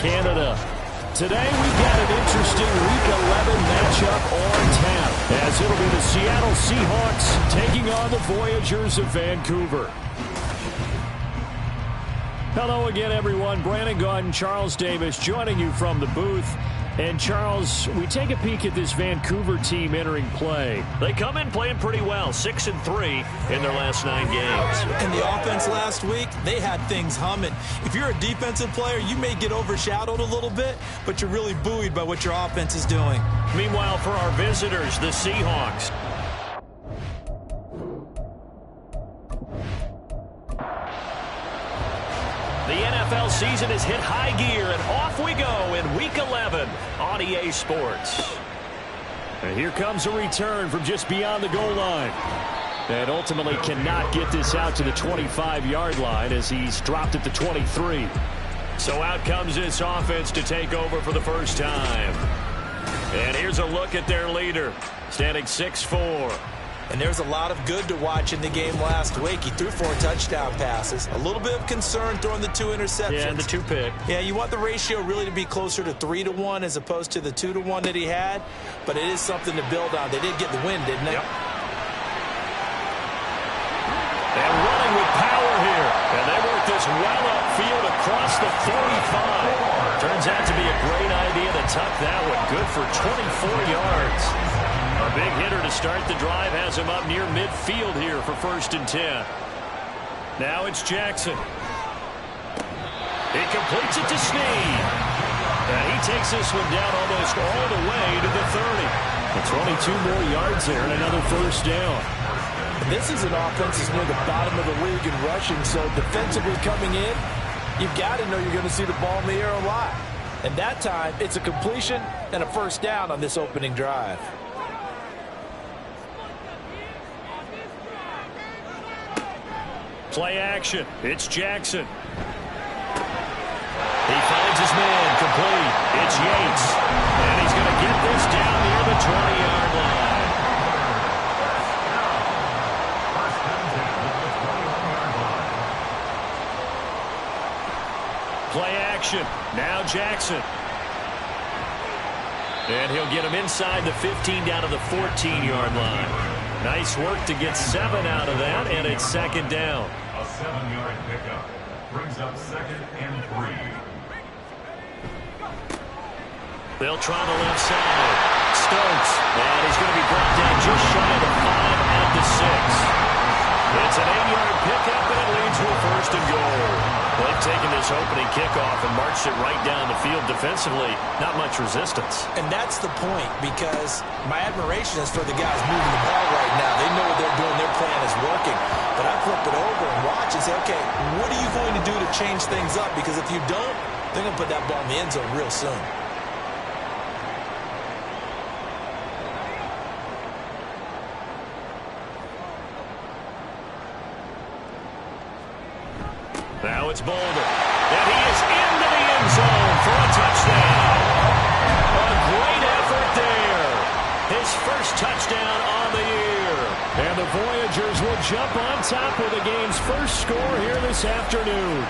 Canada. Today we've got an interesting Week 11 matchup on tap, as it'll be the Seattle Seahawks taking on the Voyagers of Vancouver. Hello again, everyone. Brandon Gaudin, Charles Davis joining you from the booth. And, Charles, we take a peek at this Vancouver team entering play. They come in playing pretty well, 6-3 in their last 9 games. And the offense last week, they had things humming. If you're a defensive player, you may get overshadowed a little bit, but you're really buoyed by what your offense is doing. Meanwhile, for our visitors, the Seahawks. The NFL season has hit high gear, and off we go in Week 11 on EA Sports. And here comes a return from just beyond the goal line. And ultimately cannot get this out to the 25-yard line as he's dropped at the 23. So out comes this offense to take over for the first time. And here's a look at their leader, standing 6'4". And there's a lot of good to watch in the game last week. He threw 4 touchdown passes. A little bit of concern throwing the 2 interceptions. Yeah, and the 2 pick. Yeah, you want the ratio really to be closer to 3-1 as opposed to the 2-1 that he had. But it is something to build on. They did get the win, didn't they? Yep. And running with power here. And they work this well upfield across the 45. Turns out to be a great idea to tuck that one. Good for 24 yards. A big hitter to start the drive has him up near midfield here for 1st and 10. Now it's Jackson. He completes it to Snead. And he takes this one down almost all the way to the 30. And 22 more yards there and another 1st down. This is an offense that's near the bottom of the league in rushing, so defensively coming in, you've got to know you're going to see the ball in the air a lot. And that time, it's a completion and a 1st down on this opening drive. Play action. It's Jackson. He finds his man complete. It's Yates. And he's going to get this down near the 20-yard line. Play action. Now Jackson. And he'll get him inside the 15 down to the 14-yard line. Nice work to get 7 out of that, and it's 2nd down. A 7-yard pickup brings up 2nd and 3. They'll try the left side. Stokes, and he's going to be brought down just shy of the 5 at the 6. It's an 8-yard pickup, and it leads with 1st and goal. They've taken this opening kickoff and marched it right down the field defensively. Not much resistance. And that's the point, because my admiration is for the guys moving the ball right now. They know what they're doing. Their plan is working. But I flip it over and watch and say, okay, what are you going to do to change things up? Because if you don't, they're going to put that ball in the end zone real soon. Now it's Boulder. And he is into the end zone for a touchdown. A great effort there. His 1st touchdown on the year. And the Voyagers will jump on top with the game's 1st score here this afternoon.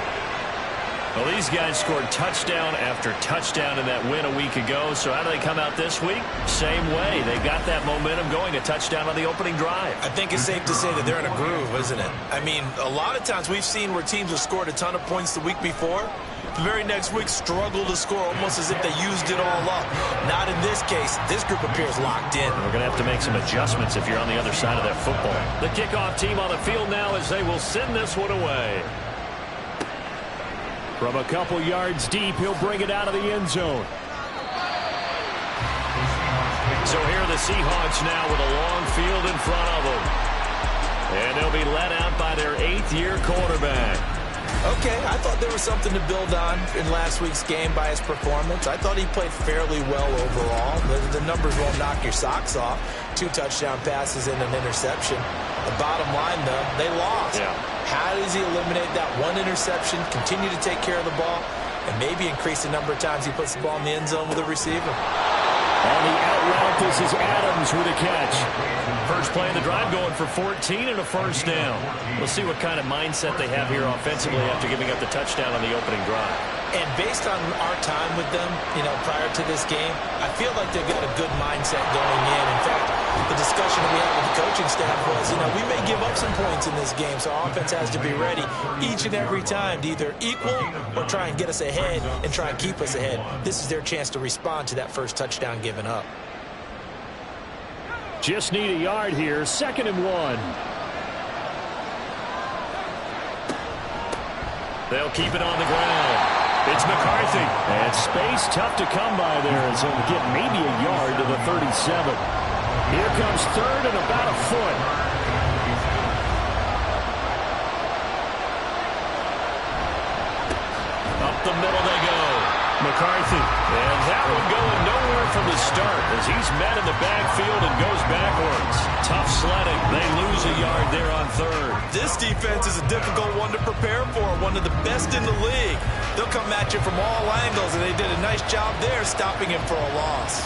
Well, these guys scored touchdown after touchdown in that win a week ago. So how do they come out this week? Same way. They got that momentum going, a touchdown on the opening drive. I think it's safe to say that they're in a groove, isn't it? I mean, a lot of times we've seen where teams have scored a ton of points the week before. The very next week struggle to score almost as if they used it all up. Not in this case. This group appears locked in. We're going to have to make some adjustments if you're on the other side of that football. The kickoff team on the field now as they will send this one away. From a couple yards deep, he'll bring it out of the end zone. So here are the Seahawks now with a long field in front of them. And they'll be led out by their 8th-year quarterback. Okay, I thought there was something to build on in last week's game by his performance. I thought he played fairly well overall. The numbers won't knock your socks off. 2 touchdown passes and an interception. The bottom line, though, they lost. Yeah. How does he eliminate that 1 interception, continue to take care of the ball, and maybe increase the number of times he puts the ball in the end zone with a receiver? On the out route, this is Adams with a catch. First play of the drive going for 14 and a 1st down. We'll see what kind of mindset they have here offensively after giving up the touchdown on the opening drive. And based on our time with them, prior to this game, I feel like they've got a good mindset going in. In fact, the discussion that we had with the coaching staff was, we may give up some points in this game, so our offense has to be ready each and every time to either equal or try and get us ahead and try and keep us ahead. This is their chance to respond to that first touchdown given up. Just need a yard here, 2nd and 1. They'll keep it on the ground. It's McCarthy. And space tough to come by there as he'll get maybe a yard to the 37. Here comes 3rd and about a foot. Up the middle they go. McCarthy. And that one going nowhere from the start as he's met in the backfield and goes backwards. Tough sledding. They lose a yard there on 3rd. This defense is a difficult one to prepare for, one of the best in the league. They'll come at you from all angles, and they did a nice job there stopping him for a loss.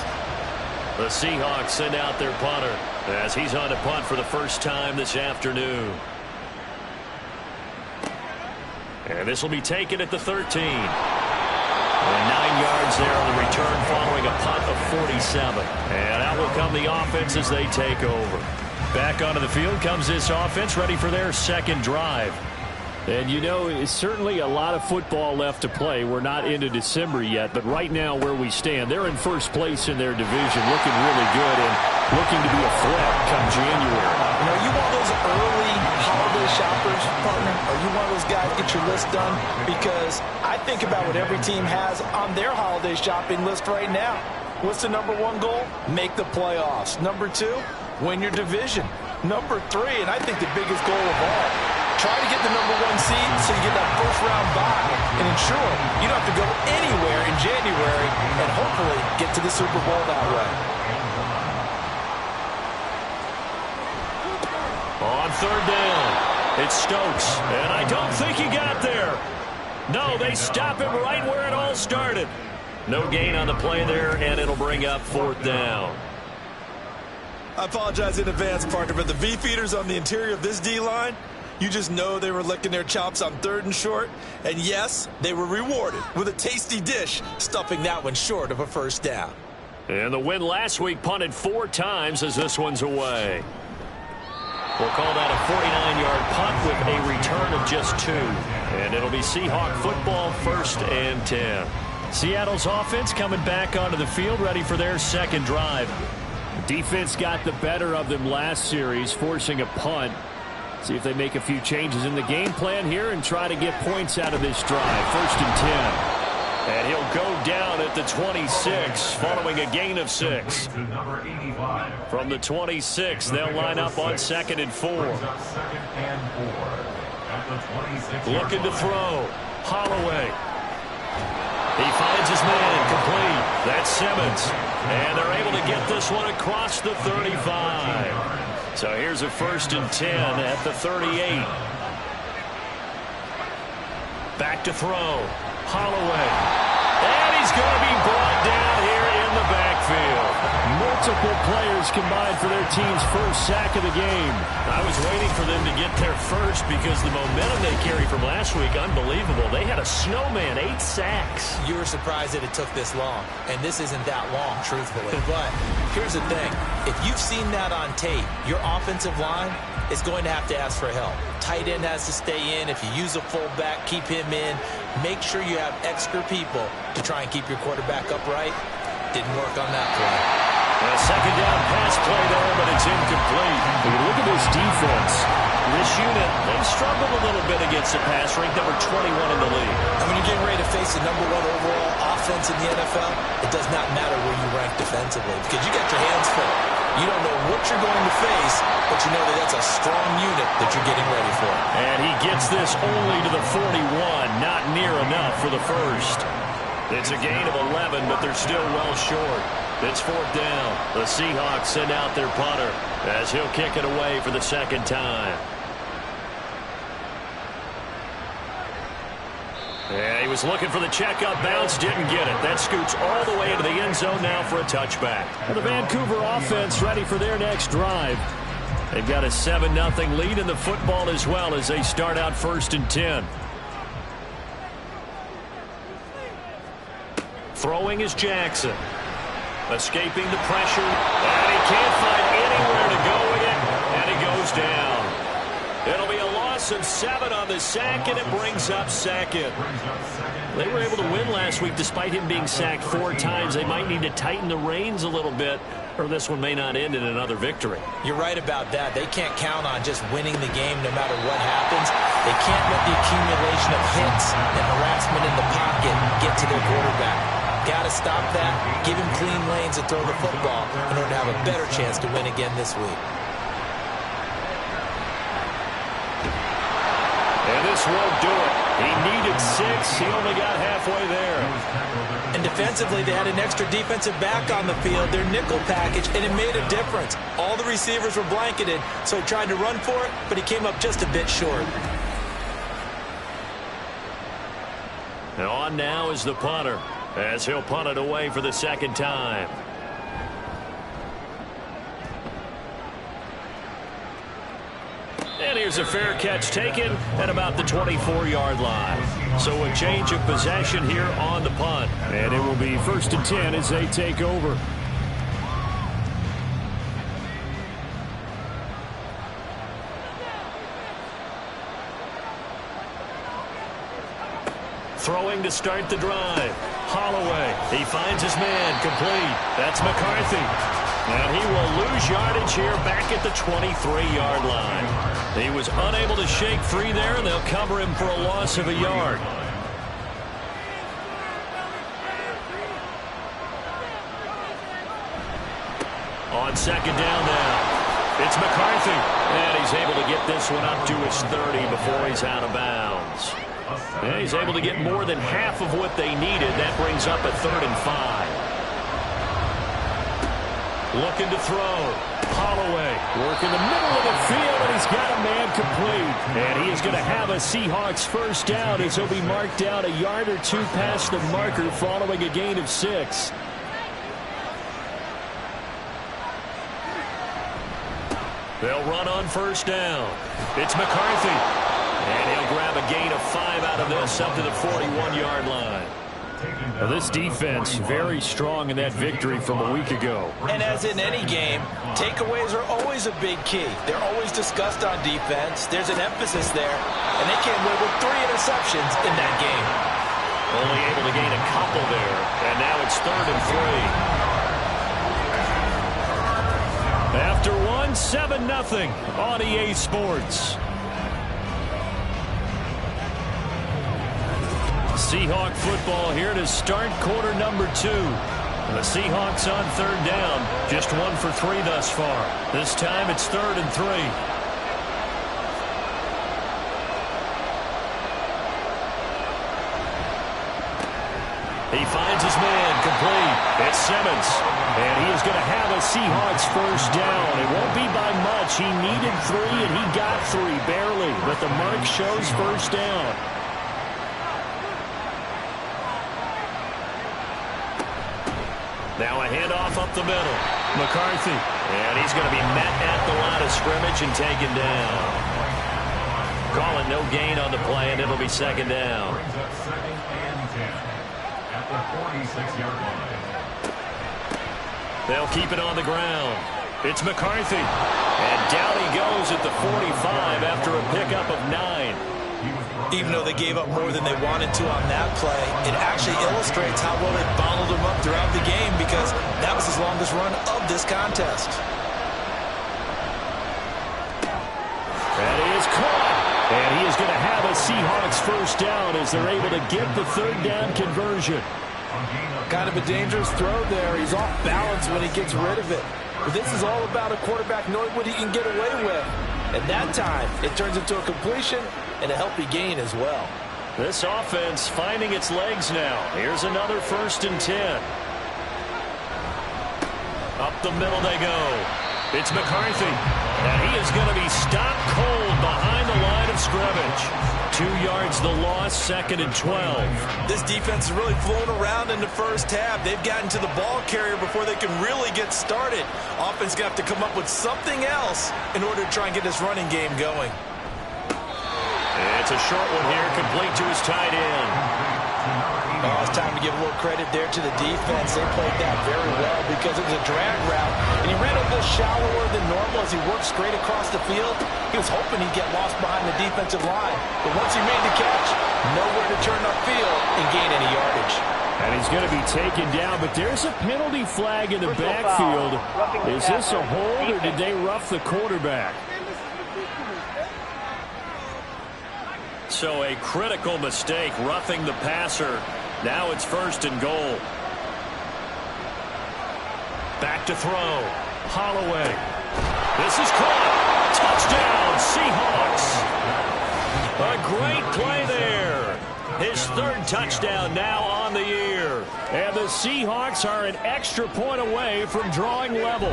The Seahawks send out their punter as he's on to punt for the first time this afternoon. And this will be taken at the 13. And 9 yards there on the return following a punt of 47. And out will come the offense as they take over. Back onto the field comes this offense, ready for their second drive. And it's certainly a lot of football left to play. We're not into December yet, but right now where we stand, they're in first place in their division, looking really good and looking to be a threat come January. You want those early holiday shoppers, partner, or you want those guys get your list done? Because I think about what every team has on their holiday shopping list right now. What's the number 1 goal? Make the playoffs. Number 2, win your division. Number 3, and I think the biggest goal of all, try to get the number 1 seed so you get that first-round bye and ensure you don't have to go anywhere in January and hopefully get to the Super Bowl that way. On 3rd down, it's Stokes, and I don't think he got there. No, they stop him right where it all started. No gain on the play there, and it'll bring up 4th down. I apologize in advance, partner, but the V-feeders on the interior of this D-line, you just know they were licking their chops on 3rd and short. And yes, they were rewarded with a tasty dish, stuffing that one short of a first down. And the win last week punted 4 times as this one's away. We'll call that a 49-yard punt with a return of just 2. And it'll be Seahawk football, 1st and 10. Seattle's offense coming back onto the field, ready for their second drive. Defense got the better of them last series, forcing a punt. See if they make a few changes in the game plan here and try to get points out of this drive. 1st and 10. And he'll go down at the 26 following a gain of 6. From the 26, they'll line up on 2nd and 4. Looking to throw. Holloway. He finds his man complete. That's Simmons. And they're able to get this one across the 35. So here's a 1st and 10 at the 38. Back to throw. Holloway. And he's going to be brought down here in the backfield. Multiple players combined for their team's first sack of the game. I was waiting for them to get there first because the momentum they carried from last week, unbelievable. They had a snowman, 8 sacks. You were surprised that it took this long, and this isn't that long, truthfully. But here's the thing. If you've seen that on tape, your offensive line is going to have to ask for help. Tight end has to stay in. If you use a fullback, keep him in. Make sure you have extra people to try and keep your quarterback upright. Didn't work on that play. A 2nd down pass play there, but it's incomplete. Look at this defense. This unit, they've struggled a little bit against the pass, ranked number 21 in the league. And when you're getting ready to face the number 1 overall offense in the NFL, it does not matter where you rank defensively because you got your hands full. You don't know what you're going to face, but you know that that's a strong unit that you're getting ready for. And he gets this only to the 41, not near enough for the first. It's a gain of 11, but they're still well short. It's 4th down. The Seahawks send out their punter as he'll kick it away for the 2nd time. Yeah, he was looking for the checkup bounce, didn't get it. That scoots all the way into the end zone now for a touchback. And the Vancouver offense ready for their next drive. They've got a 7-0 lead in the football as well as they start out 1st and 10. Throwing is Jackson. Escaping the pressure, and he can't find anywhere to go with it, and he goes down. It'll be a loss of 7 on the sack, and it brings up second. They were able to win last week despite him being sacked 4 times. They might need to tighten the reins a little bit, or this one may not end in another victory. You're right about that. They can't count on just winning the game no matter what happens. They can't let the accumulation of hits and harassment in the pocket get to their quarterback. Got to stop that, give him clean lanes and throw the football in order to have a better chance to win again this week. And this won't do it. He needed 6. He only got halfway there. And defensively, they had an extra defensive back on the field, their nickel package, and it made a difference. All the receivers were blanketed, so he tried to run for it, but he came up just a bit short. And on now is the punter, as he'll punt it away for the second time. And here's a fair catch taken at about the 24-yard line. So a change of possession here on the punt. And it will be 1st and 10 as they take over. Throwing to start the drive. Holloway, he finds his man, complete. That's McCarthy. And he will lose yardage here back at the 23-yard line. He was unable to shake free there, and they'll cover him for a loss of a yard. On second down now, it's McCarthy. And he's able to get this one up to his 30 before he's out of bounds. And he's able to get more than half of what they needed. That brings up a 3rd and 5. Looking to throw. Holloway working the middle of the field, and he's got a man complete. And he is going to have a Seahawks first down as he'll be marked down a yard or 2 past the marker following a gain of 6. They'll run on first down. It's McCarthy. And he'll grab a gain of 5 out of this up to the 41-yard line. Now this defense very strong in that victory from a week ago. And as in any game, takeaways are always a big key. They're always discussed on defense. There's an emphasis there, and they came away with 3 interceptions in that game. Only able to gain a couple there, and now it's 3rd and 3. After one, 7-0 on EA Sports. Seahawk football here to start quarter number 2. The Seahawks on 3rd down, just 1 for 3 thus far. This time it's 3rd and 3. He finds his man, complete. It's Simmons, and he is going to have a Seahawks first down. It won't be by much. He needed 3, and he got 3, barely. But the mark shows first down. Now a handoff up the middle. McCarthy. And he's going to be met at the line of scrimmage and taken down. Calling no gain on the play, and it'll be 2nd down. Brings up 2nd and 10 at the 46-yard line. They'll keep it on the ground. It's McCarthy. And down he goes at the 45 after a pickup of 9. Even though they gave up more than they wanted to on that play, it actually illustrates how well they bottled him up throughout the game because that was his longest run of this contest. And he is caught. And he is going to have a Seahawks first down as they're able to get the 3rd down conversion. Kind of a dangerous throw there. He's off balance when he gets rid of it. But this is all about a quarterback knowing what he can get away with. At that time, it turns into a completion and a healthy gain as well. This offense finding its legs now. Here's another 1st and 10. Up the middle they go. It's McCarthy. And he is going to be stopped cold behind the line of scrimmage. 2 yards the loss, 2nd and 12. This defense is really flown around in the first half. They've gotten to the ball carrier before they can really get started. Offense going to have to come up with something else in order to try and get this running game going. It's a short one here, complete to his tight end. Oh, it's time to give a little credit there to the defense. They played that very well because it was a drag route, and he ran a little shallower than normal as he worked straight across the field. He was hoping he'd get lost behind the defensive line, but once he made the catch, nowhere to turn upfield and gain any yardage. And he's going to be taken down, but there's a penalty flag in the backfield. Is this a hold, or did they rough the quarterback? So a critical mistake, roughing the passer. Now it's 1st and goal. Back to throw. Holloway. This is caught. Touchdown, Seahawks. A great play there. His 3rd touchdown now on the year. And the Seahawks are an extra point away from drawing level.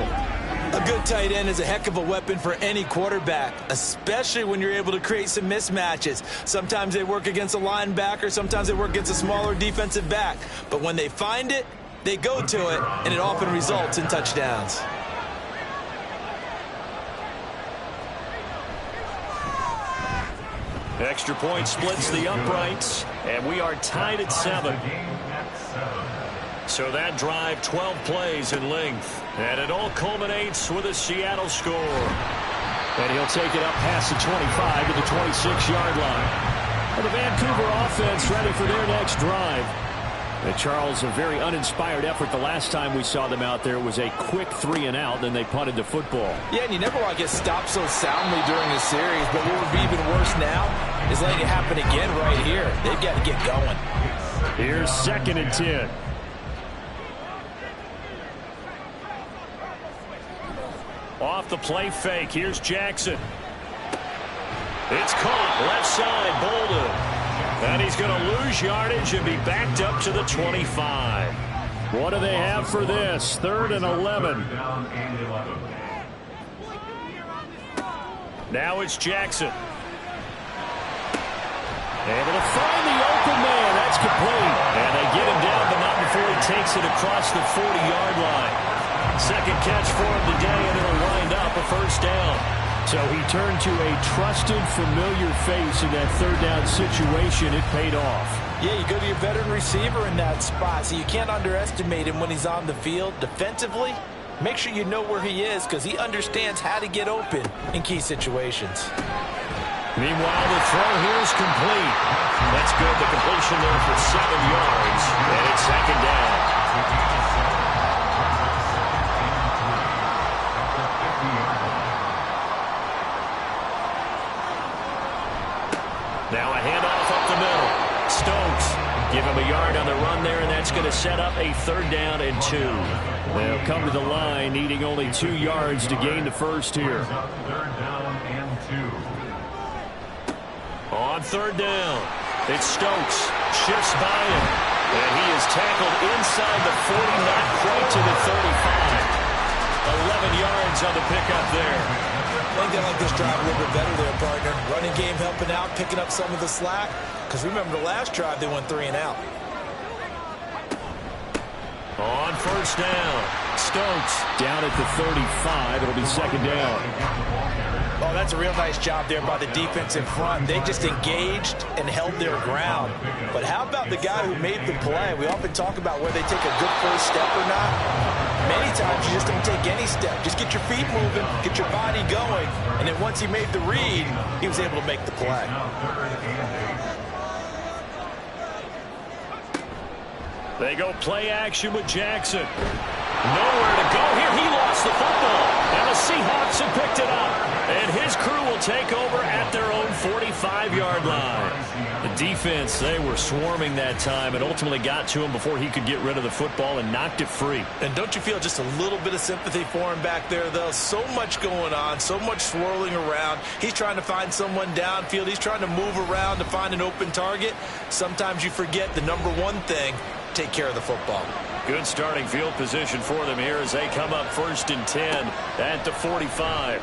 A good tight end is a heck of a weapon for any quarterback, especially when you're able to create some mismatches. Sometimes they work against a linebacker, sometimes they work against a smaller defensive back. But when they find it, they go to it, and it often results in touchdowns. Extra point splits the uprights, and we are tied at 7. So that drive, 12 plays in length. And it all culminates with a Seattle score. And he'll take it up past the 25 to the 26-yard line. And the Vancouver offense ready for their next drive. And Charles, a very uninspired effort. The last time we saw them out there was a quick 3-and-out, then they punted the football. Yeah, and you never want to get stopped so soundly during the series, but what would be even worse now is letting it happen again right here. They've got to get going. Here's 2nd and 10. Off the play fake, here's Jackson. It's caught, left side, Bolden. And he's going to lose yardage and be backed up to the 25. What do they have for this? 3rd and 11. Now it's Jackson. Able to find the open man. That's complete. And they get him down, but not before he takes it across the 40-yard line. 2nd catch for him today, and it'll wind up a 1st down. So he turned to a trusted, familiar face in that 3rd down situation. It paid off. Yeah, you go to your veteran receiver in that spot, so you can't underestimate him when he's on the field. Defensively, make sure you know where he is because he understands how to get open in key situations. Meanwhile, the throw here is complete. That's good. The completion there for 7 yards, and it's 2nd down. Now a handoff up the middle. Stokes give him a yard on the run there, and that's going to set up a 3rd down and 2. They'll come to the line, needing only 2 yards to gain the 1st here. 3rd down and 2. On 3rd down, it's Stokes. Shifts by him, and he is tackled inside the 40, not quite to the 35. 11 yards on the pickup there. I think they like this drive a little bit better there, partner. Running game helping out, picking up some of the slack. Because remember the last drive, they went 3-and-out. On 1st down, Stokes down at the 35. It'll be 2nd down. Oh, that's a real nice job there by the defense in front. They just engaged and held their ground. But how about the guy who made the play? We often talk about whether they take a good first step or not. Many times you just don't take any step. Just get your feet moving, get your body going, and then once he made the read, he was able to make the play. They go play action with Jackson. Nowhere to go here. He lost the football, and the Seahawks have picked it up. And his crew will take over at their own 45-yard line. The defense, they were swarming that time and ultimately got to him before he could get rid of the football and knocked it free. And don't you feel just a little bit of sympathy for him back there, though? So much going on, so much swirling around. He's trying to find someone downfield. He's trying to move around to find an open target. Sometimes you forget the number one thing, take care of the football. Good starting field position for them here as they come up 1st and 10 at the 45.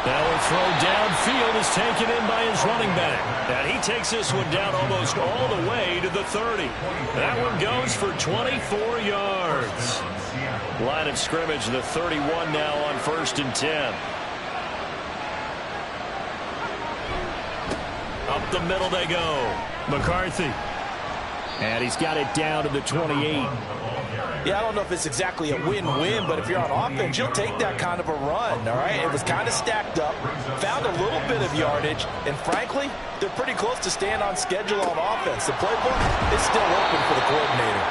Now a throw downfield is taken in by his running back. And he takes this one down almost all the way to the 30. That one goes for 24 yards. Line of scrimmage, the 31 now on 1st and 10. Up the middle they go. McCarthy. And he's got it down to the 28. Yeah, I don't know if it's exactly a win-win, but if you're on offense, you'll take that kind of a run, all right? It was kind of stacked up, found a little bit of yardage, and frankly, they're pretty close to staying on schedule on offense. The playbook is still open for the coordinator.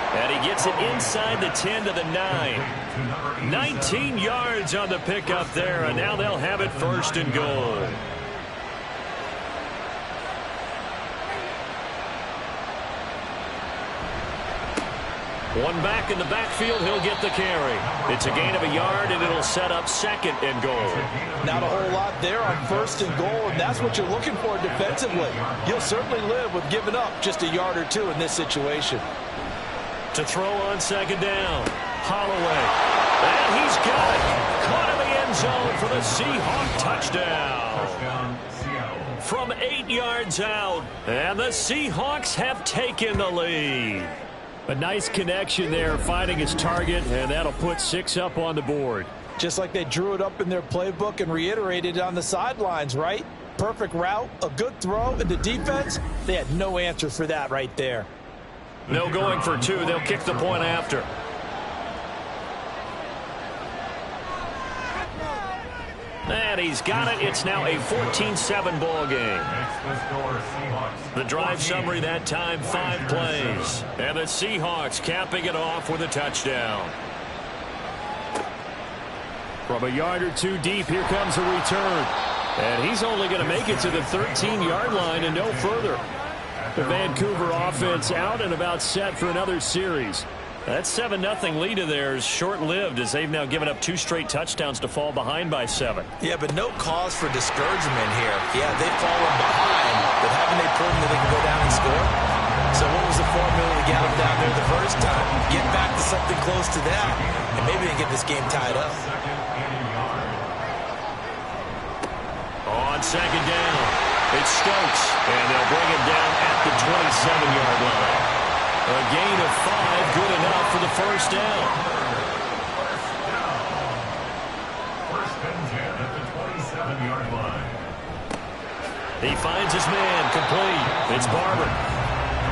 And he gets it inside the 10 to the 9. 19 yards on the pickup there, and now they'll have it 1st and goal. One back in the backfield, he'll get the carry. It's a gain of a yard, and it'll set up 2nd and goal. Not a whole lot there on 1st and goal, and that's what you're looking for defensively. You'll certainly live with giving up just a yard or two in this situation. To throw on 2nd down, Holloway. And he's got it. Caught in the end zone for the Seahawks touchdown. From 8 yards out, and the Seahawks have taken the lead. A nice connection there, finding his target, and that'll put 6 up on the board. Just like they drew it up in their playbook and reiterated it on the sidelines, right? Perfect route, a good throw, and the defense, they had no answer for that right there. No going for 2. They'll kick the point after. And he's got it. It's now a 14-7 ball game. The drive summary that time, 5 plays. And the Seahawks capping it off with a touchdown. From a yard or 2 deep, here comes a return. And he's only going to make it to the 13-yard line and no further. The Vancouver offense out and about set for another series. That 7-0 lead of theirs short-lived as they've now given up 2 straight touchdowns to fall behind by 7. Yeah, but no cause for discouragement here. Yeah, they've fallen behind, but haven't they proven that they can go down and score? So what was the formula to get them down there the first time? Get back to something close to that, and maybe they get this game tied up. On 2nd down, it's Stokes, and they'll bring him down at the 27-yard line. A gain of 5, good enough for the 1st down. First and 10 at the 27-yard line. He finds his man, complete. It's Barber.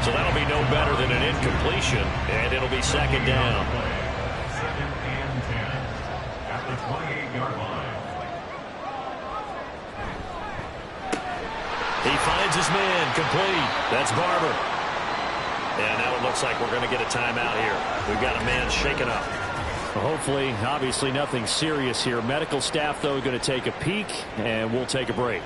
So that'll be no better than an incompletion, and it'll be 2nd down. 2nd and 10 at the 28-yard line. He finds his man, complete. That's Barber. And now it looks like we're going to get a timeout here. We've got a man shaken up. Well, hopefully, obviously nothing serious here. Medical staff, though, going to take a peek, and we'll take a break.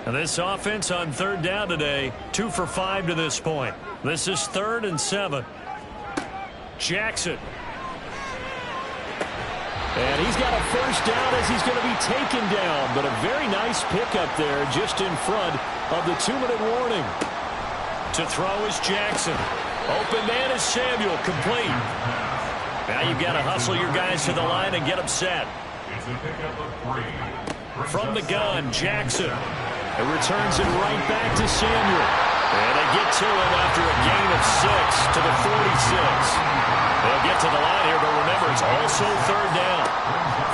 And this offense on 3rd down today, 2 for 5 to this point. This is 3rd and 7. Jackson. And he's got a 1st down as he's going to be taken down. But a very nice pickup there just in front of the 2-minute warning. To throw is Jackson. Open man is Samuel, complete. Now you've got to hustle your guys to the line and get them set. It's a pickup of 3. From the gun, Jackson. It returns it right back to Samuel. And they get to him after a gain of 6 to the 46. They'll get to the line here, but remember, it's also 3rd down.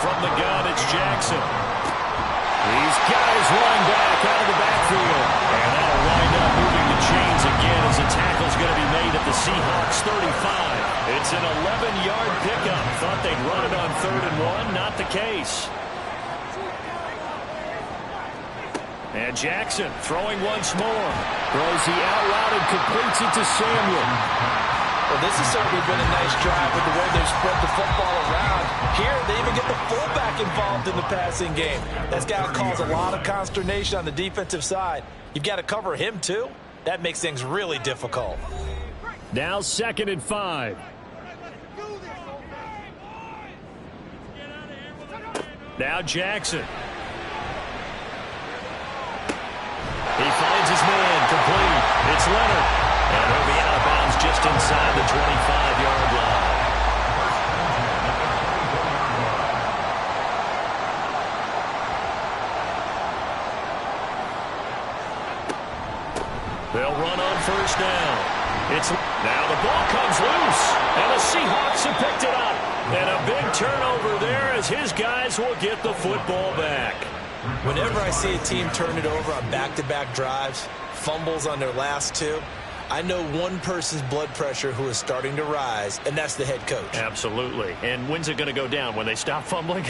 From the gun, it's Jackson. He's got his running back out of the backfield. And that'll wind up moving the chains again as a tackle's going to be made at the Seahawks 35. It's an 11-yard pickup. Thought they'd run it on 3rd and 1. Not the case. And Jackson throwing once more. Throws the out route and completes it to Samuel. Well, this has certainly been a nice drive with the way they've spread the football around. Here, they even get the fullback involved in the passing game. That's got to cause a lot of consternation on the defensive side. You've got to cover him, too. That makes things really difficult. Now 2nd and 5. Now Jackson. He finds his man, complete. It's Leonard. And he'll be out of bounds just inside the 25-yard line. They'll run on 1st down. Now the ball comes loose, and the Seahawks have picked it up. And a big turnover there as his guys will get the football back. Whenever I see a team turn it over on back-to-back drives, fumbles on their last 2, I know one person's blood pressure who is starting to rise, and that's the head coach. Absolutely. And when's it going to go down? When they stop fumbling?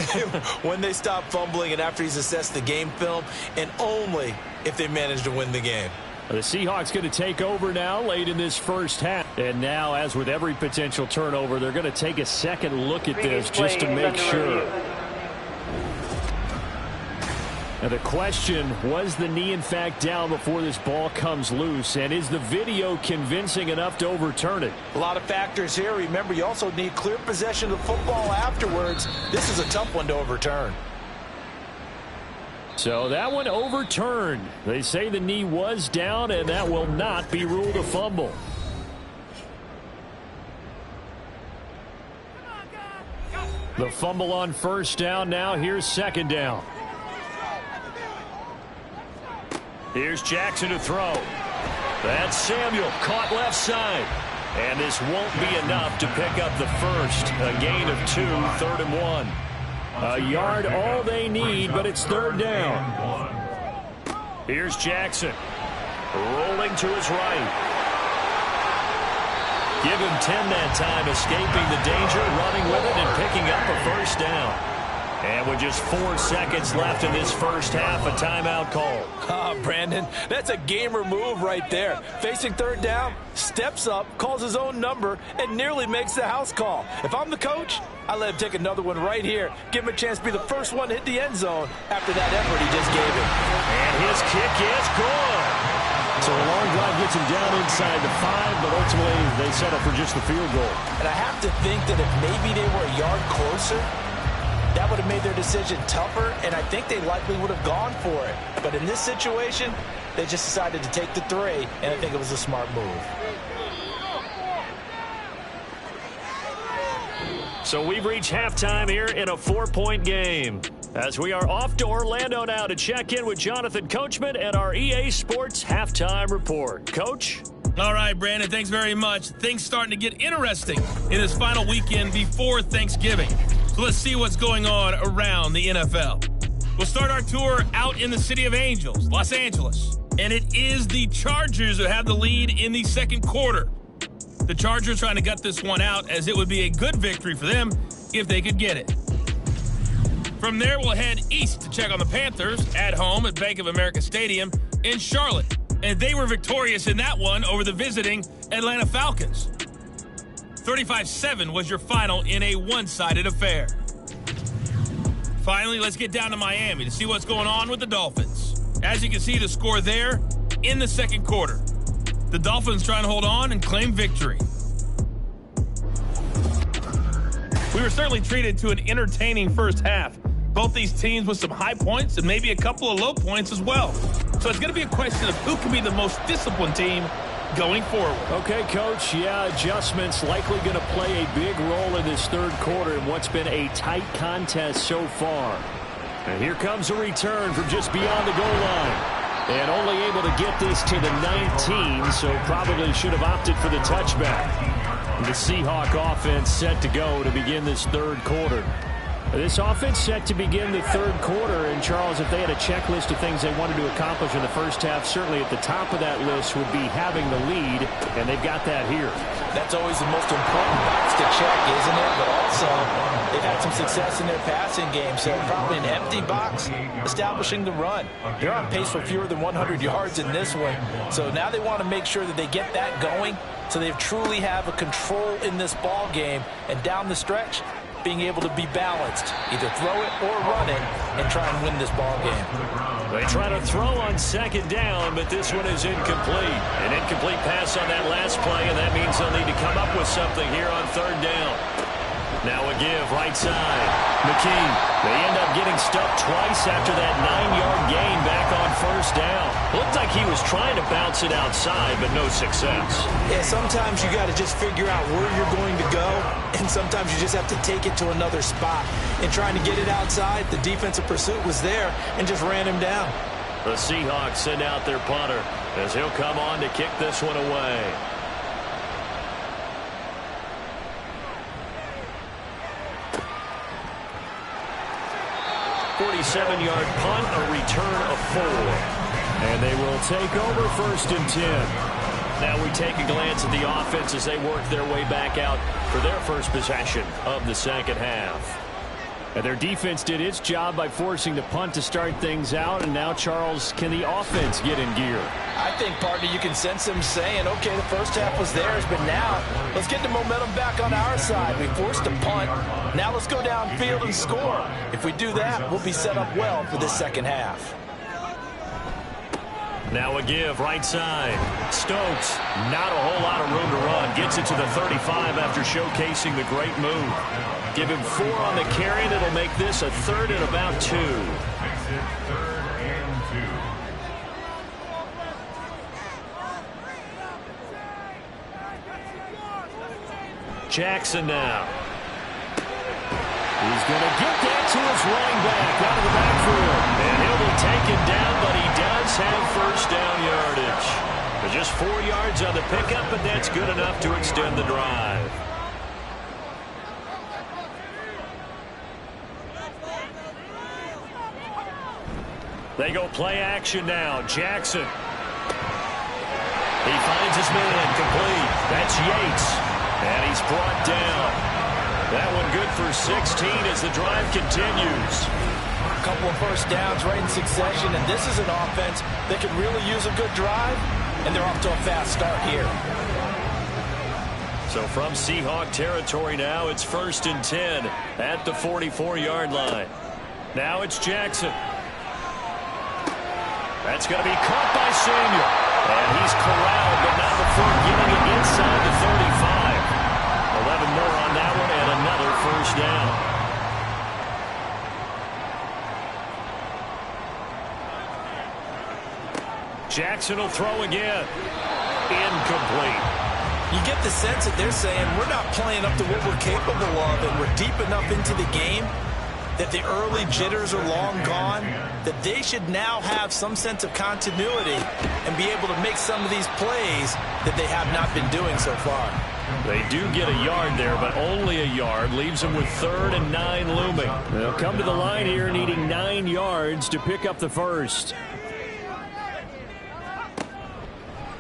When they stop fumbling and after he's assessed the game film, and only if they manage to win the game. The Seahawks going to take over now late in this first half. And now, as with every potential turnover, they're going to take a second look at this just to make sure. Now the question, was the knee in fact down before this ball comes loose? And is the video convincing enough to overturn it? A lot of factors here. Remember, you also need clear possession of the football afterwards. This is a tough one to overturn. So that one overturned. They say the knee was down, and that will not be ruled a fumble. The fumble on first down now. Here's second down. Here's Jackson to throw. That's Samuel, caught left side. And this won't be enough to pick up the first. A gain of 2, 3rd and 1. A yard all they need, but it's third down. Here's Jackson. Rolling to his right. Give him 10 that time, escaping the danger, running with it, and picking up a first down. And with just 4 seconds left in this first half, a timeout call. Brandon, that's a gamer move right there. Facing third down, steps up, calls his own number, and nearly makes the house call. If I'm the coach, I let him take another one right here. Give him a chance to be the first one to hit the end zone after that effort he just gave him. And his kick is good. So a long drive gets him down inside the 5, but ultimately they settle for just the field goal. And I have to think that if maybe they were a yard closer, that would have made their decision tougher, and I think they likely would have gone for it. But in this situation, they just decided to take the 3, and I think it was a smart move. So we've reached halftime here in a 4-point game. As we are off to Orlando now to check in with Jonathan Coachman and our EA Sports Halftime Report. Coach? All right, Brandon, thanks very much. Things starting to get interesting in this final weekend before Thanksgiving. So let's see what's going on around the NFL. We'll start our tour out in the city of Angels, Los Angeles. And it is the Chargers who have the lead in the second quarter. The Chargers trying to gut this one out, as it would be a good victory for them if they could get it. From there, we'll head east to check on the Panthers at home at Bank of America Stadium in Charlotte. And they were victorious in that one over the visiting Atlanta Falcons. 35-7 was your final in a one-sided affair. Finally, let's get down to Miami to see what's going on with the Dolphins. As you can see, the score there in the second quarter. The Dolphins trying to hold on and claim victory. We were certainly treated to an entertaining first half. Both these teams with some high points and maybe a couple of low points as well. So it's going to be a question of who can be the most disciplined team going forward. Okay, Coach, adjustments likely going to play a big role in this third quarter in what's been a tight contest so far. And here comes a return from just beyond the goal line. And only able to get this to the 19, so probably should have opted for the touchback. The Seahawk offense set to go to begin this third quarter. This offense set to begin the third quarter, and Charles, if they had a checklist of things they wanted to accomplish in the first half, certainly at the top of that list would be having the lead, and they've got that here. That's always the most important box to check, isn't it? But also, they've had some success in their passing game, so probably an empty box establishing the run. They're on pace for fewer than 100 yards in this one, so now they want to make sure that they get that going so they truly have a control in this ball game, and down the stretch, being able to be balanced, either throw it or run it, and try and win this ball game. They try to throw on second down, but this one is incomplete. An incomplete pass on that last play, and that means they'll need to come up with something here on third down. Now a give, right side. McKee, they end up getting stuffed twice after that 9-yard gain back on first down. Looked like he was trying to bounce it outside, but no success. Yeah, sometimes you got to just figure out where you're going to go, and sometimes you just have to take it to another spot. And trying to get it outside, the defensive pursuit was there and just ran him down. The Seahawks send out their punter as he'll come on to kick this one away. 47-yard punt, a return of 4. And they will take over 1st and 10. Now we take a glance at the offense as they work their way back out for their first possession of the second half. And their defense did its job by forcing the punt to start things out. And now, Charles, can the offense get in gear? I think, partner, you can sense them saying, okay, the first half was theirs, but now let's get the momentum back on our side. We forced a punt. Now let's go downfield and score. If we do that, we'll be set up well for this second half. Now a give, right side. Stokes, not a whole lot of room to run. Gets it to the 35 after showcasing the great move. Give him 4 on the carry, and it'll make this a 3rd and about 2. Makes it 3rd and 2. Jackson now. He's going to get that to his running back out of the backfield. And he'll be taken down, but he does have first down yardage. But just 4 yards on the pickup, but that's good enough to extend the drive. They go play action now. Jackson. He finds his man complete. That's Yates. And he's brought down. That one good for 16 as the drive continues. A couple of first downs right in succession, and this is an offense that could really use a good drive, and they're off to a fast start here. So from Seahawk territory now, it's 1st and 10 at the 44-yard line. Now it's Jackson. That's going to be caught by Samuel. And he's corralled, but not before getting it inside the 35. 11 more on that one, and another first down. Jackson will throw again. Incomplete. You get the sense that they're saying we're not playing up to what we're capable of, and we're deep enough into the game that the early jitters are long gone, that they should now have some sense of continuity and be able to make some of these plays that they have not been doing so far. They do get a yard there, but only a yard. Leaves them with 3rd and 9 looming. They'll come to the line here needing 9 yards to pick up the first.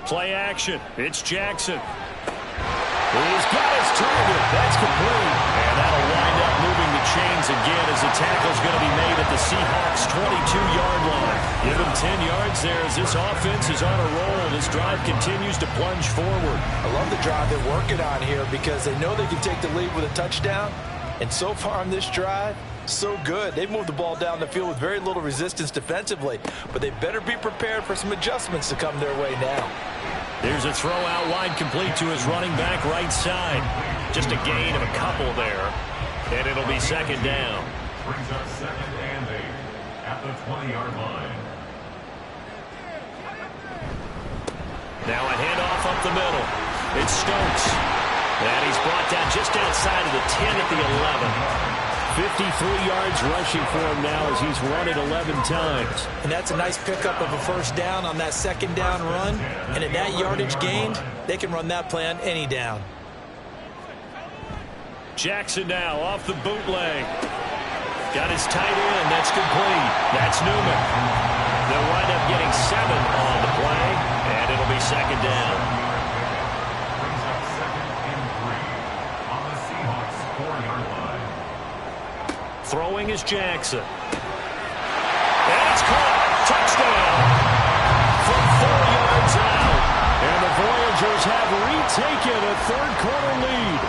Play action. It's Jackson. He's got his target. That's complete. And that'll wind up moving the chains again as the tackle's going to be made at the Seahawks' 22-yard line. Give him 10 yards there as this offense is on a roll. This drive continues to plunge forward. I love the drive they're working on here because they know they can take the lead with a touchdown. And so far on this drive, so good. They've moved the ball down the field with very little resistance defensively. But they better be prepared for some adjustments to come their way now. There's a throw out wide complete to his running back right side. Just a gain of a couple there. And it'll be 2nd down. Brings up 2nd and 8 at the 20-yard line. Now a handoff up the middle. It's Stokes. And he's brought down just outside of the 10 at the 11. 53 yards rushing for him now as he's run it 11 times. And that's a nice pickup of a first down on that 2nd down run. And at that yardage gained, they can run that play on any down. Jackson now off the bootleg. Got his tight end. That's complete. That's Newman. They'll wind up getting 7 on the play, and it'll be 2nd down. Brings up 2nd and 3 on the Seahawks' 4-yard line. Throwing is Jackson. And it's caught. Touchdown. From 4 yards out. And the Voyagers have retaken a 3rd-quarter lead.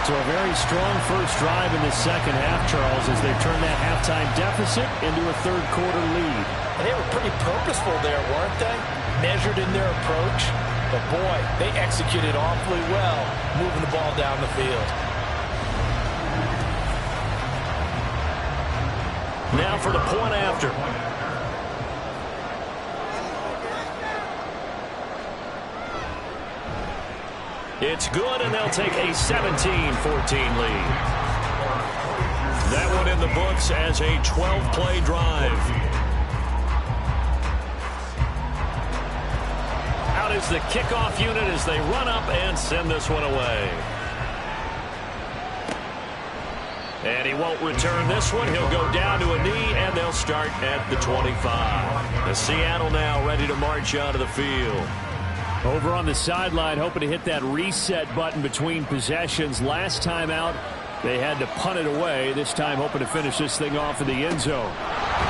So a very strong first drive in the second half, Charles, as they turn that halftime deficit into a 3rd-quarter lead. And they were pretty purposeful there, weren't they? Measured in their approach. But, boy, they executed awfully well, moving the ball down the field. Now for the point after. It's good, and they'll take a 17-14 lead. That one in the books as a 12-play drive. Out is the kickoff unit as they run up and send this one away. And he won't return this one. He'll go down to a knee, and they'll start at the 25. The Seattle now ready to march out of the field. Over on the sideline, hoping to hit that reset button between possessions. Last time out, they had to punt it away. This time, hoping to finish this thing off in the end zone.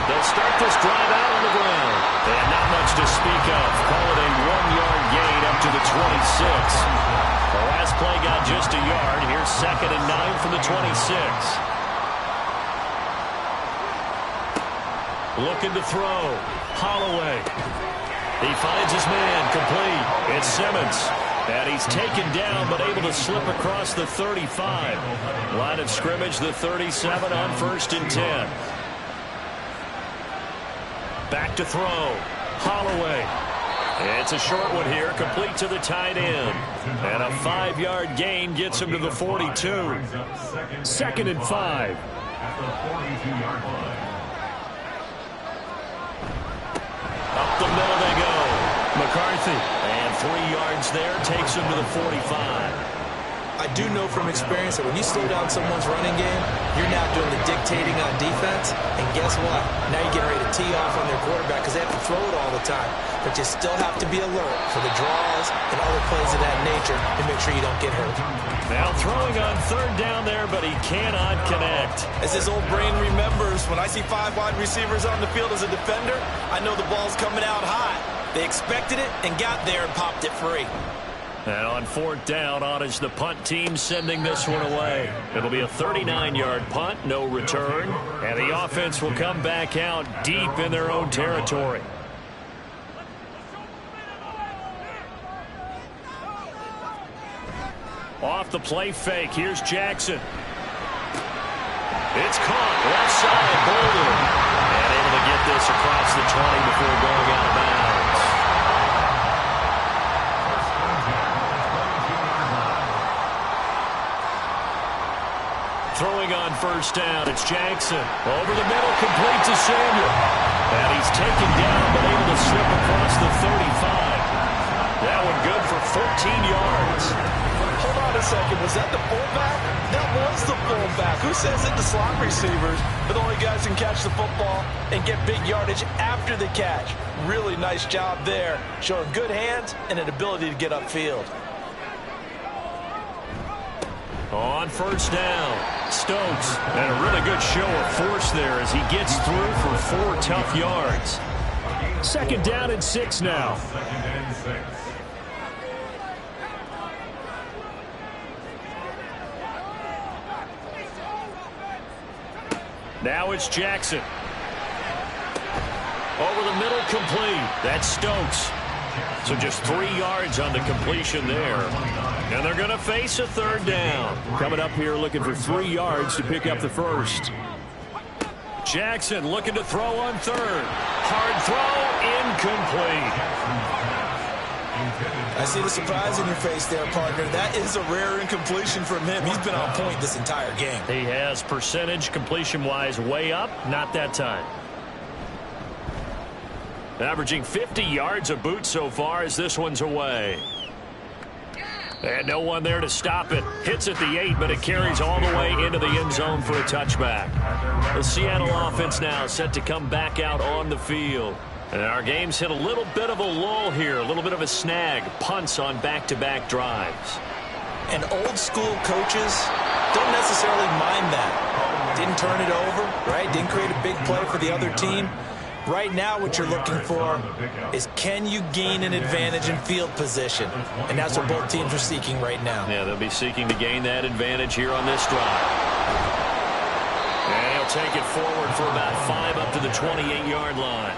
They'll start this drive out on the ground. And not much to speak of. Call it a 1-yard gain up to the 26. The last play got just a yard. Here's 2nd and 9 from the 26. Looking to throw. Holloway. He finds his man, complete. It's Simmons. And he's taken down, but able to slip across the 35. Line of scrimmage, the 37 on 1st and 10. Back to throw. Holloway. It's a short one here, complete to the tight end. And a 5-yard gain gets him to the 42. 2nd and 5. At the 42-yard line. Up the middle they go. McCarthy. And 3 yards there takes him to the 45. I do know from experience that when you slow down someone's running game, you're now doing the dictating on defense. And guess what? Now you're getting ready to tee off on their quarterback because they have to throw it all the time. But you still have to be alert for the draws and other plays of that nature to make sure you don't get hurt. Now throwing on 3rd down there, but he cannot connect. As his old brain remembers, when I see 5 wide receivers on the field as a defender, I know the ball's coming out high. They expected it and got there and popped it free. And on 4th down, on is the punt team sending this one away. It'll be a 39-yard punt, no return. And the offense will come back out deep in their own territory. Off the play fake, here's Jackson. It's caught, left side, Boulder. And able to get this across the 20 before going out of bounds. Throwing on 1st down, it's Jackson. Over the middle, complete to Samuel. And he's taken down, but able to slip across the 35. That one good for 14 yards. Hold on a second. Was that the fullback? That was the fullback. Who says it? The slot receivers are the only guys who can catch the football and get big yardage after the catch. Really nice job there, showing good hands and an ability to get upfield. On 1st down, Stokes. And a really good show of force there as he gets through for 4 tough yards. 2nd down and 6 now. 2nd and 6. Now it's Jackson. Over the middle, complete. That's Stokes. So just 3 yards on the completion there. And they're going to face a 3rd down. Coming up here looking for 3 yards to pick up the 1st. Jackson looking to throw on 3rd. Hard throw, incomplete. I see the surprise in your face there, partner. That is a rare incompletion from him. He's been on point this entire game. He has percentage completion-wise way up. Not that time. Averaging 50 yards a boot so far as this one's away. And no one there to stop it. Hits at the 8, but it carries all the way into the end zone for a touchback. The Seattle offense now set to come back out on the field. And our game's hit a little bit of a lull here, a little bit of a snag. Punts on back-to-back drives. And old-school coaches don't necessarily mind that. Didn't turn it over, right? Didn't create a big play for the other team. Right now, what you're looking for is can you gain an advantage in field position? And that's what both teams are seeking right now. Yeah, they'll be seeking to gain that advantage here on this drive. And he'll take it forward for about 5 up to the 28-yard line.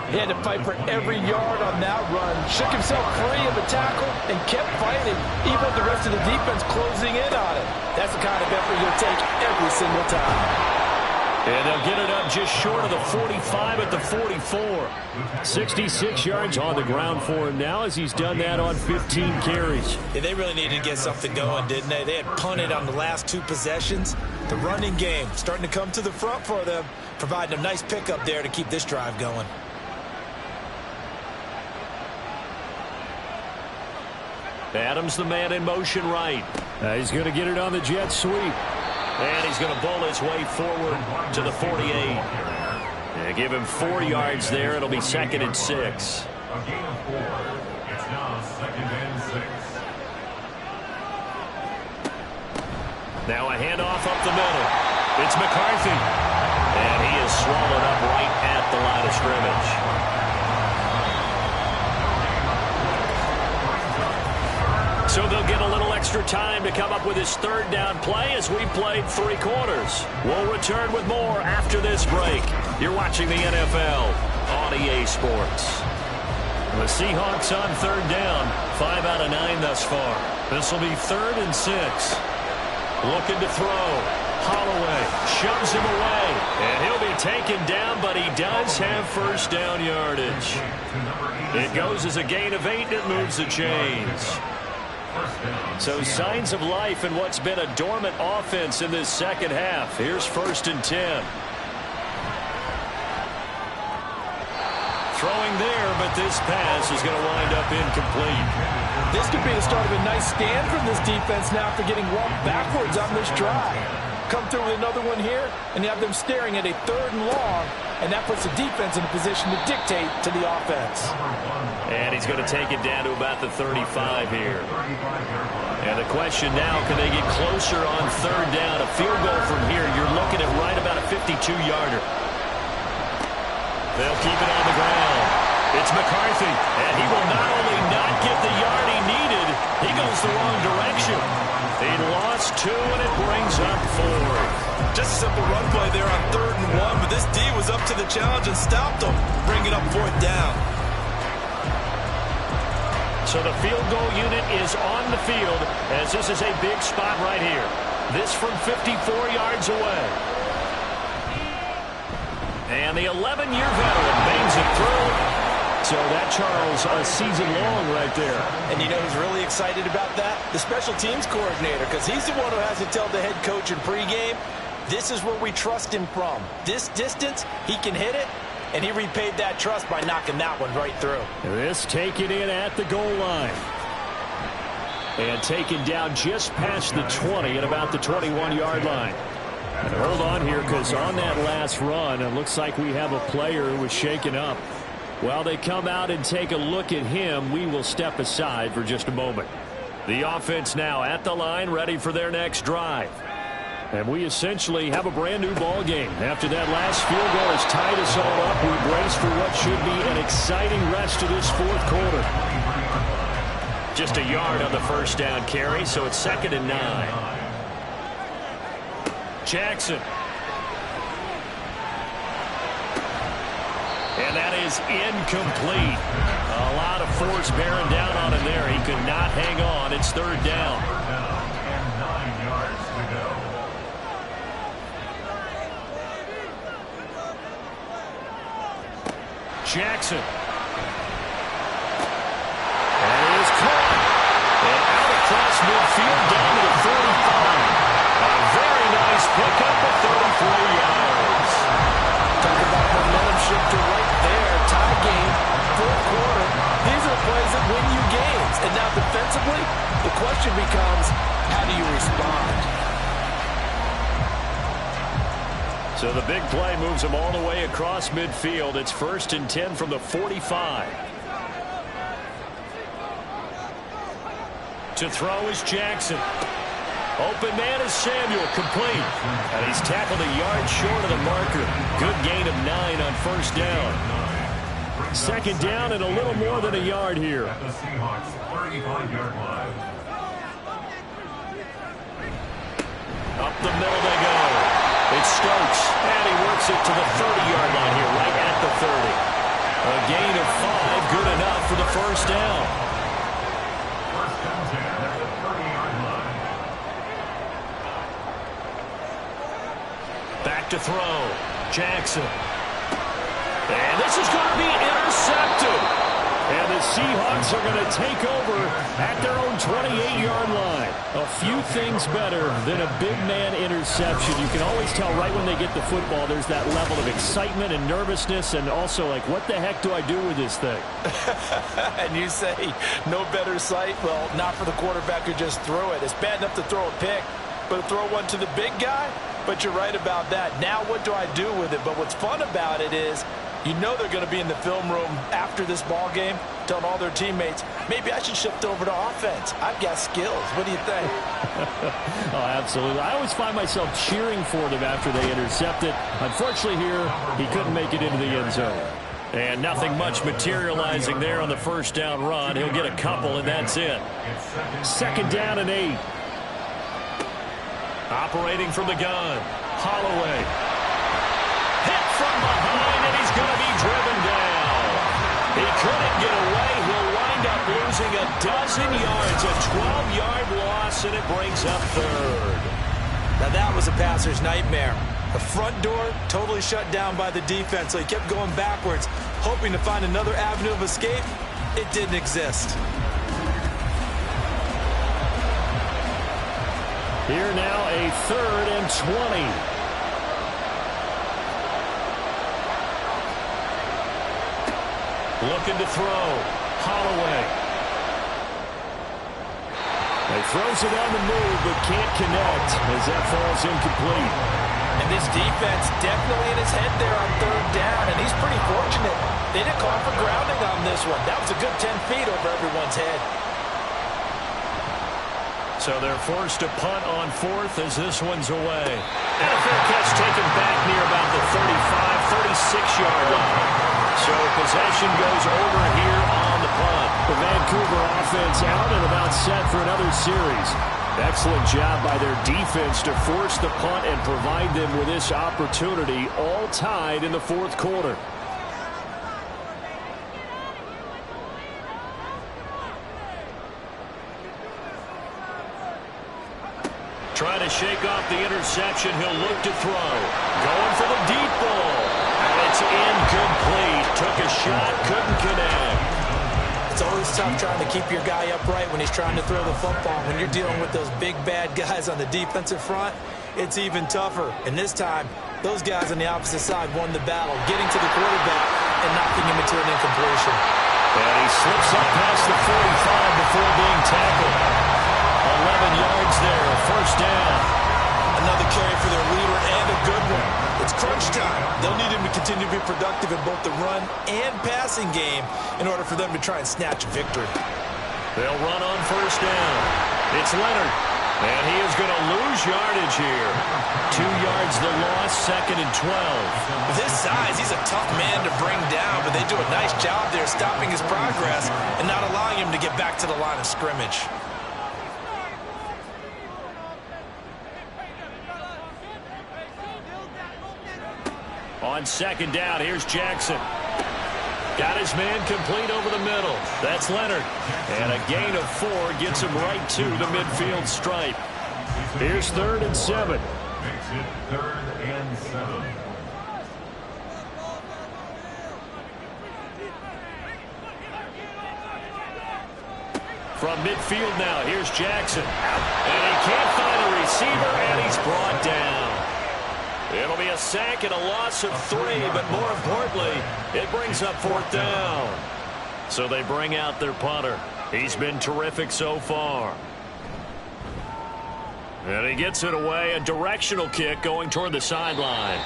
He had to fight for every yard on that run. Shook himself free of the tackle and kept fighting, even with the rest of the defense closing in on it. That's the kind of effort you'll take every single time. And they'll get it up just short of the 45 at the 44. 66 yards on the ground for him now as he's done that on 15 carries. Yeah, they really needed to get something going, didn't they? They had punted on the last 2 possessions. The running game starting to come to the front for them, providing a nice pickup there to keep this drive going. Adams, the man in motion right. He's going to get it on the jet sweep. And he's going to bowl his way forward to the 48. They give him 4 yards there. It'll be 2nd and 6. A gain of 4. It's now Now a handoff up the middle. It's McCarthy. And he is swallowed up right at the line of scrimmage. So they'll get a little extra time to come up with his third down play as we played 3 quarters. We'll return with more after this break. You're watching the NFL on EA Sports. The Seahawks on third down. 5 out of 9 thus far. This will be 3rd and 6. Looking to throw. Holloway shoves him away. And he'll be taken down, but he does have first down yardage. It goes as a gain of 8, and it moves the chains. So signs of life in what's been a dormant offense in this second half. Here's 1st and 10. Throwing there, but this pass is going to wind up incomplete. This could be the start of a nice stand from this defense now after getting walked backwards on this drive. Come through with another one here, and you have them staring at a 3rd and long, and that puts the defense in a position to dictate to the offense. And he's going to take it down to about the 35 here. And the question now, can they get closer on 3rd down? A field goal from here, you're looking at right about a 52-yarder. They'll keep it on the ground. It's McCarthy, and he will not only not get the yard he needed, he goes the wrong direction. He lost 2, and it brings up 4. Just a simple run play there on 3rd and 1, but this D was up to the challenge and stopped him, bringing up 4th down. So the field goal unit is on the field as this is a big spot right here. This from 54 yards away. And the 11-year veteran bangs it through. So that, Charles, a season long right there. And you know who's really excited about that? The special teams coordinator, because he's the one who has to tell the head coach in pregame, this is where we trust him from. This distance, he can hit it, and he repaid that trust by knocking that one right through. This taken in at the goal line. And taken down just past the 20 at about the 21-yard line. And hold on here, because on that last run, it looks like we have a player who was shaken up. While they come out and take a look at him, we will step aside for just a moment. The offense now at the line, ready for their next drive. And we essentially have a brand new ball game. After that last field goal has tied us all up, we brace for what should be an exciting rest of this 4th quarter. Just a yard on the first down carry, so it's 2nd and 9. Jackson. And that is incomplete. A lot of force bearing down on him there. He could not hang on. It's 3rd down. And 9 yards to go. Jackson. And it is caught. And out across midfield down to the 45. A very nice pickup of 33 yards. Talk about momentum shifter right there. Tie game, 4th quarter. These are plays that win you games. And now defensively, the question becomes, how do you respond? So the big play moves them all the way across midfield. It's 1st and 10 from the 45. To throw is Jackson. Open man is Samuel, complete. And he's tackled a yard short of the marker. Good gain of 9 on 1st down. 2nd down and a little more than a yard here. At the Seahawks 35-yard line. Up the middle they go. It's Stokes, and he works it to the 30-yard line here, right at the 30. A gain of 5, good enough for the first down. 1st and 10 at the 30-yard line. Back to throw. Jackson. And this is going to be intercepted. And the Seahawks are going to take over at their own 28-yard line. A few things better than a big man interception. You can always tell right when they get the football, there's that level of excitement and nervousness, and also like, what the heck do I do with this thing? And you say, no better sight? Well, not for the quarterback who just threw it. It's bad enough to throw a pick, but to throw one to the big guy? But you're right about that. Now what do I do with it? But what's fun about it is, you know they're going to be in the film room after this ball game telling all their teammates, maybe I should shift over to offense. I've got skills. What do you think? Oh, absolutely. I always find myself cheering for them after they intercept it. Unfortunately here, he couldn't make it into the end zone. And nothing much materializing there on the first down run. He'll get a couple, and that's it. Second down and 8. Operating from the gun, Holloway. Hit from behind, and he's going to be driven down. He couldn't get away. He'll wind up losing a dozen yards, a 12-yard loss, and it brings up third. Now that was a passer's nightmare. The front door totally shut down by the defense, so he kept going backwards, hoping to find another avenue of escape. It didn't exist. Here now a 3rd and 20. Looking to throw. Holloway. He throws it on the move, but can't connect as that falls incomplete. And this defense definitely in his head there on 3rd down, and he's pretty fortunate. They didn't call for grounding on this one. That was a good 10 feet over everyone's head. So they're forced to punt on 4th as this one's away. And a fair catch taken back near about the 35, 36-yard line. So possession goes over here on the punt. The Vancouver offense out and about set for another series. Excellent job by their defense to force the punt and provide them with this opportunity, all tied in the 4th quarter. Trying to shake off the interception. He'll look to throw. Going for the deep ball. And it's incomplete. Took a shot, couldn't connect. It's always tough trying to keep your guy upright when he's trying to throw the football. When you're dealing with those big, bad guys on the defensive front, it's even tougher. And this time, those guys on the opposite side won the battle, getting to the quarterback and knocking him into an incompletion. And he slips up past the 45 before being tackled. 11 yards there, 1st down. Another carry for their leader and a good one. It's crunch time. They'll need him to continue to be productive in both the run and passing game in order for them to try and snatch victory. They'll run on 1st down. It's Leonard. And he is going to lose yardage here. 2 yards the loss, 2nd and 12. With his size, he's a tough man to bring down, but they do a nice job there stopping his progress and not allowing him to get back to the line of scrimmage. On 2nd down, here's Jackson. Got his man complete over the middle. That's Leonard. And a gain of 4 gets him right to the midfield stripe. Here's 3rd and 7. Makes it 3rd and 7. From midfield now, here's Jackson. And he can't find a receiver, and he's brought down. It'll be a sack and a loss of 3, but more importantly, it brings up 4th down. So they bring out their punter. He's been terrific so far. And he gets it away, a directional kick going toward the sideline.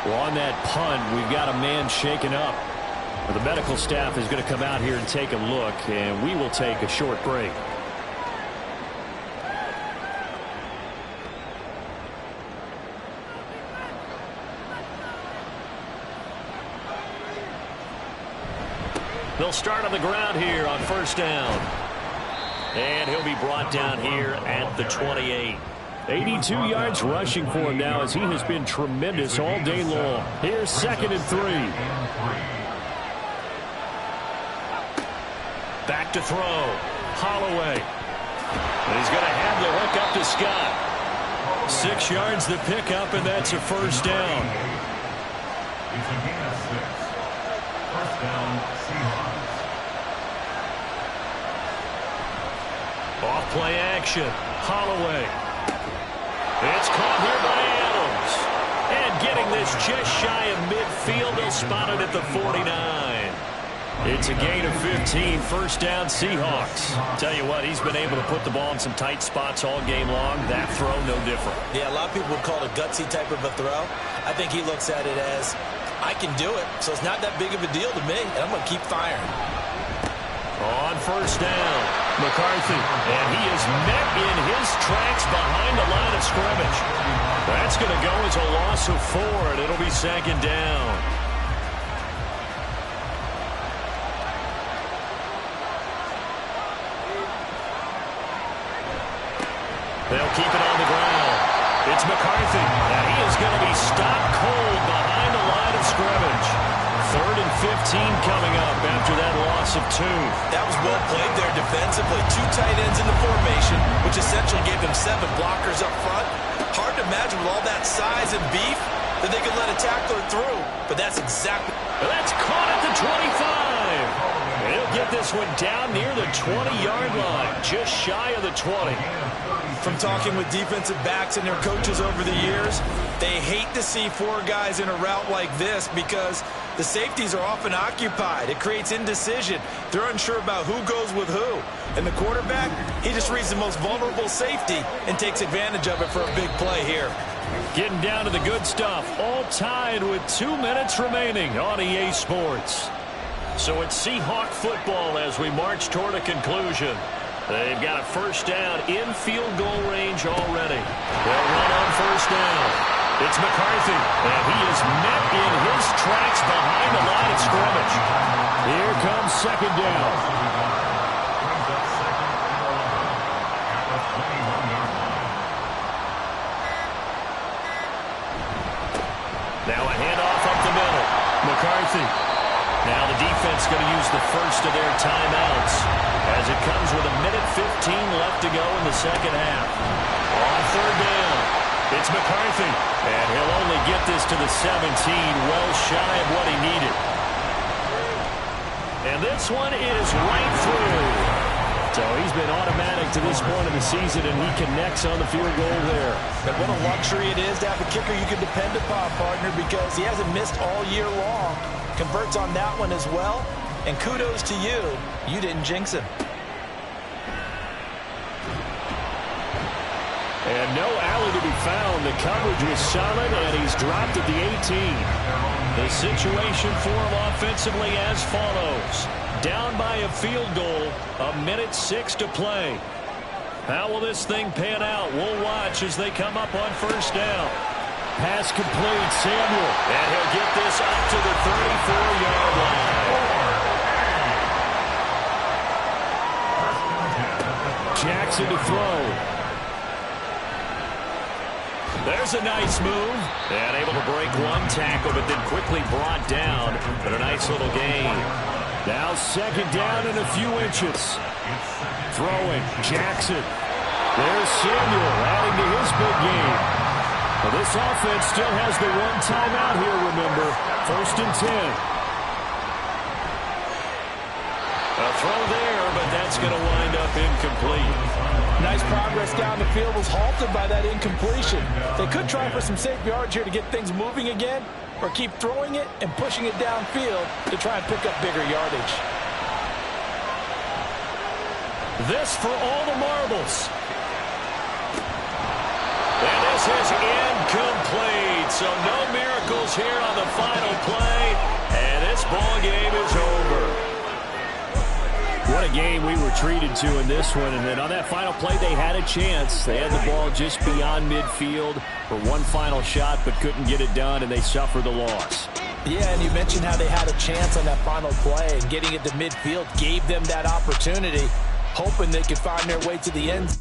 Well, on that punt, we've got a man shaken up. The medical staff is going to come out here and take a look, and we will take a short break. They'll start on the ground here on 1st down. And he'll be brought down here at the 28. 82 yards rushing for him now as he has been tremendous all day long. Here's 2nd and 3. Back to throw. Holloway. And he's going to have the hook up to Scott. 6 yards the pickup, and that's a 1st down. It's a gain of 6. 1st down, Seahawks. Off play action. Holloway. It's caught here by Adams. And getting this just shy of midfield. They'll spot it at the 49. It's a gain of 15. 1st down, Seahawks. Tell you what, he's been able to put the ball in some tight spots all game long. That throw, no different. Yeah, a lot of people would call it a gutsy type of a throw. I think he looks at it as, I can do it, so it's not that big of a deal to me, and I'm going to keep firing. On first down, McCarthy. And he is met in his tracks behind the line of scrimmage. That's going to go as a loss of 4, and it'll be second down. They'll keep it on the ground. It's McCarthy, and he is going to be stopped cold behind the line of scrimmage. 3rd and 15 coming up after that loss of 2. That was well played there defensively. 2 tight ends in the formation, which essentially gave them 7 blockers up front. Hard to imagine with all that size and beef that they could let a tackler through, but that's exactly... That's caught at the 25. He'll get this one down near the 20-yard line, just shy of the 20. From talking with defensive backs and their coaches over the years, they hate to see 4 guys in a route like this because the safeties are often occupied. It creates indecision. They're unsure about who goes with who. And the quarterback, he just reads the most vulnerable safety and takes advantage of it for a big play here. Getting down to the good stuff. All tied with 2 minutes remaining on EA Sports. So it's Seahawk football as we march toward a conclusion. They've got a first down in field goal range already. They'll run on first down. It's McCarthy, and he is met in his tracks behind the line of scrimmage. Here comes second down. Now a handoff up the middle. McCarthy. Now the defense going to use the first of their timeouts as it comes with 1:15 left to go in the second half. On third down, it's McCarthy, and he'll only get this to the 17, well shy of what he needed. And this one is right through. So he's been automatic to this point of the season, and he connects on the field goal there. And what a luxury it is to have a kicker you can depend upon, partner, because he hasn't missed all year long. Converts on that one as well. And kudos to you. You didn't jinx him. And no alley to be found. The coverage was solid, and he's dropped at the 18. The situation for him offensively as follows. Down by a field goal, 1:06 to play. How will this thing pan out? We'll watch as they come up on first down. Pass complete, Samuel. And he'll get this up to the 34-yard line. Jackson to throw. There's a nice move. And able to break one tackle, but then quickly brought down. But a nice little gain. Now second down and a few inches. Throwing, Jackson. There's Samuel adding to his big game. Well, this offense still has the one timeout here, remember. 1st and 10. A throw there, but that's going to wind up incomplete. Nice progress down the field was halted by that incompletion. They could try for some safe yards here to get things moving again, or keep throwing it and pushing it downfield to try and pick up bigger yardage. This for all the marbles. And this is incomplete. So no miracles here on the final play. And this ball game is over. What a game we were treated to in this one. And then on that final play, they had a chance. They had the ball just beyond midfield for one final shot, but couldn't get it done, and they suffered the loss. Yeah, and you mentioned how they had a chance on that final play, and getting it to midfield gave them that opportunity, hoping they could find their way to the end.